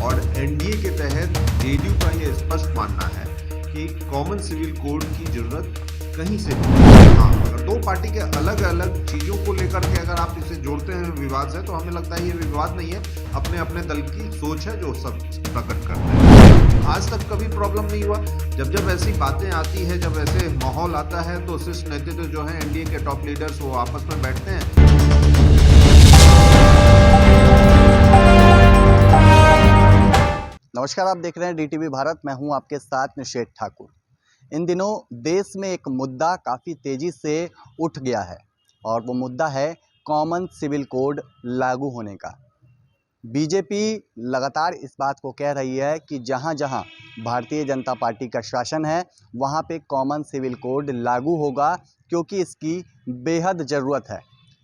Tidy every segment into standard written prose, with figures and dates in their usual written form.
और एनडीए के तहत जेडीयू का ये स्पष्ट मानना है कि कॉमन सिविल कोड की जरूरत कहीं से भी नहीं है। हाँ, अगर दो पार्टी के अलग अलग चीजों को लेकर के अगर आप इसे जोड़ते हैं विवाद से, तो हमें लगता है ये विवाद नहीं है, अपने अपने दल की सोच है जो सब प्रकट करते हैं। आज तक कभी प्रॉब्लम नहीं हुआ। जब जब ऐसी बातें आती है, जब ऐसे माहौल आता है, तो शीर्ष नेतृत्व जो है एनडीए के टॉप लीडर्स वो आपस में बैठते हैं। नमस्कार, आप देख रहे हैं डीटीवी भारत। मैं हूं आपके साथ निषेध ठाकुर। इन दिनों देश में एक मुद्दा काफ़ी तेज़ी से उठ गया है और वो मुद्दा है कॉमन सिविल कोड लागू होने का। बीजेपी लगातार इस बात को कह रही है कि जहां जहां भारतीय जनता पार्टी का शासन है वहां पे कॉमन सिविल कोड लागू होगा, क्योंकि इसकी बेहद ज़रूरत है।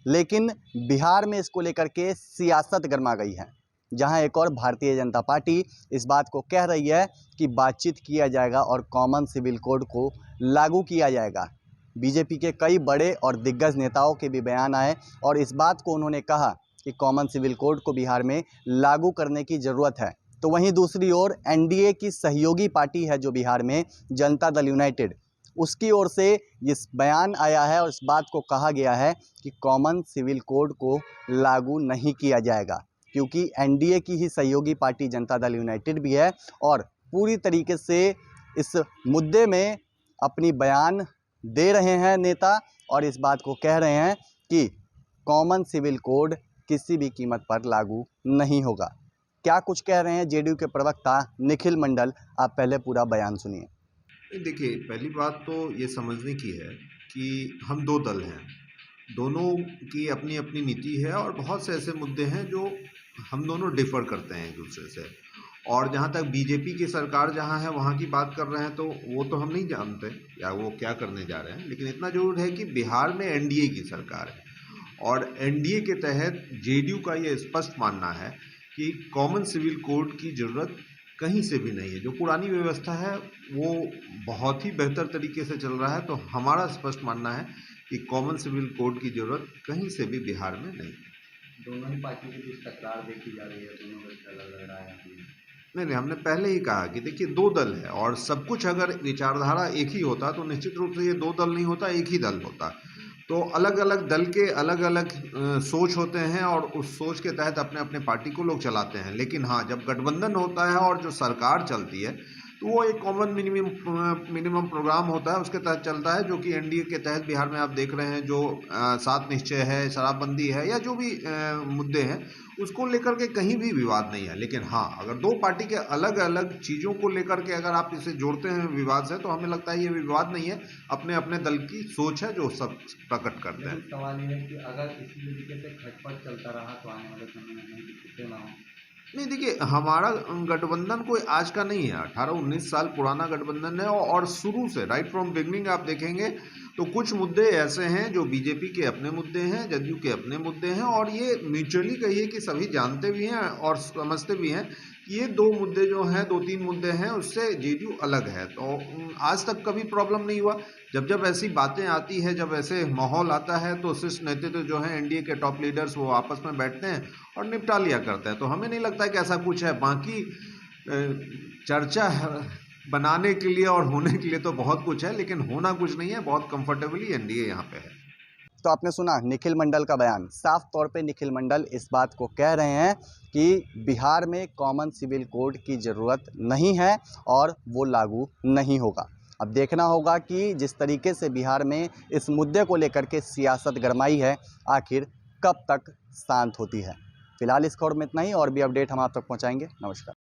लेकिन बिहार में इसको लेकर के सियासत गरमा गई है, जहां एक और भारतीय जनता पार्टी इस बात को कह रही है कि बातचीत किया जाएगा और कॉमन सिविल कोड को लागू किया जाएगा। बीजेपी के कई बड़े और दिग्गज नेताओं के भी बयान आए और इस बात को उन्होंने कहा कि कॉमन सिविल कोड को बिहार में लागू करने की ज़रूरत है। तो वहीं दूसरी ओर एनडीए की सहयोगी पार्टी है जो बिहार में जनता दल यूनाइटेड, उसकी ओर से इस बयान आया है और इस बात को कहा गया है कि कॉमन सिविल कोड को लागू नहीं किया जाएगा, क्योंकि एनडीए की ही सहयोगी पार्टी जनता दल यूनाइटेड भी है और पूरी तरीके से इस मुद्दे में अपनी बयान दे रहे हैं नेता और इस बात को कह रहे हैं कि कॉमन सिविल कोड किसी भी कीमत पर लागू नहीं होगा। क्या कुछ कह रहे हैं जेडीयू के प्रवक्ता निखिल मंडल, आप पहले पूरा बयान सुनिए। देखिए, पहली बात तो ये समझने की है कि हम दो दल हैं, दोनों की अपनी अपनी नीति है और बहुत से ऐसे मुद्दे हैं जो हम दोनों डिफर करते हैं एक दूसरे से। और जहाँ तक बीजेपी की सरकार जहाँ है वहाँ की बात कर रहे हैं, तो वो तो हम नहीं जानते या वो क्या करने जा रहे हैं, लेकिन इतना जरूर है कि बिहार में एनडीए की सरकार है और एनडीए के तहत जेडीयू का ये स्पष्ट मानना है कि कॉमन सिविल कोड की जरूरत कहीं से भी नहीं है। जो पुरानी व्यवस्था है वो बहुत ही बेहतर तरीके से चल रहा है, तो हमारा स्पष्ट मानना है कि कॉमन सिविल कोड की जरूरत कहीं से भी बिहार में नहीं है। दोनों ही पार्टियों के बीच तकरार देखी जा रही है, दोनों का अलग लग रहा है। नहीं, हमने पहले ही कहा कि देखिए दो दल है और सब कुछ अगर विचारधारा एक ही होता तो निश्चित रूप से ये दो दल नहीं होता, एक ही दल होता। तो अलग अलग दल के अलग अलग सोच होते हैं और उस सोच के तहत अपने अपने पार्टी को लोग चलाते हैं। लेकिन हाँ, जब गठबंधन होता है और जो सरकार चलती है तो वो एक कॉमन मिनिमम प्रोग्राम होता है, उसके तहत चलता है, जो कि एनडीए के तहत बिहार में आप देख रहे हैं। जो 7 निश्चय है, शराबबंदी है या जो भी मुद्दे हैं उसको लेकर के कहीं भी विवाद नहीं है। लेकिन हाँ, अगर दो पार्टी के अलग अलग चीज़ों को लेकर के अगर आप इसे जोड़ते हैं विवाद से, तो हमें लगता है ये विवाद नहीं है, अपने अपने दल की सोच है जो सब प्रकट करते हैं। सवाल ये है कि अगर इसी तरीके से खटपट चलता रहा तो आने वाले समय में नहीं दिक्कतें ना हो। नहीं, देखिए हमारा गठबंधन कोई आज का नहीं है, 18-19 साल पुराना गठबंधन है और शुरू से राइट फ्रॉम बिगनिंग आप देखेंगे तो कुछ मुद्दे ऐसे हैं जो बीजेपी के अपने मुद्दे हैं, जदयू के अपने मुद्दे हैं और ये म्यूचुअली कहिए कि सभी जानते भी हैं और समझते भी हैं कि ये दो मुद्दे जो हैं, 2-3 मुद्दे हैं, उससे जेडीयू अलग है। तो आज तक कभी प्रॉब्लम नहीं हुआ। जब जब ऐसी बातें आती है, जब ऐसे माहौल आता है, तो शीर्ष नेतृत्व जो है एनडीए के टॉप लीडर्स वो आपस में बैठते हैं और निपटा लिया करते हैं। तो हमें नहीं लगता है कि ऐसा कुछ है। बाकी चर्चा बनाने के लिए और होने के लिए तो बहुत कुछ है, लेकिन होना कुछ नहीं है। बहुत कंफर्टेबली एनडीए यहाँ पे है। तो आपने सुना निखिल मंडल का बयान। साफ तौर पे निखिल मंडल इस बात को कह रहे हैं कि बिहार में कॉमन सिविल कोड की ज़रूरत नहीं है और वो लागू नहीं होगा। अब देखना होगा कि जिस तरीके से बिहार में इस मुद्दे को लेकर के सियासत गरमाई है, आखिर कब तक शांत होती है। फिलहाल इस खबर में इतना ही, और भी अपडेट हम आप तक पहुँचाएंगे। नमस्कार।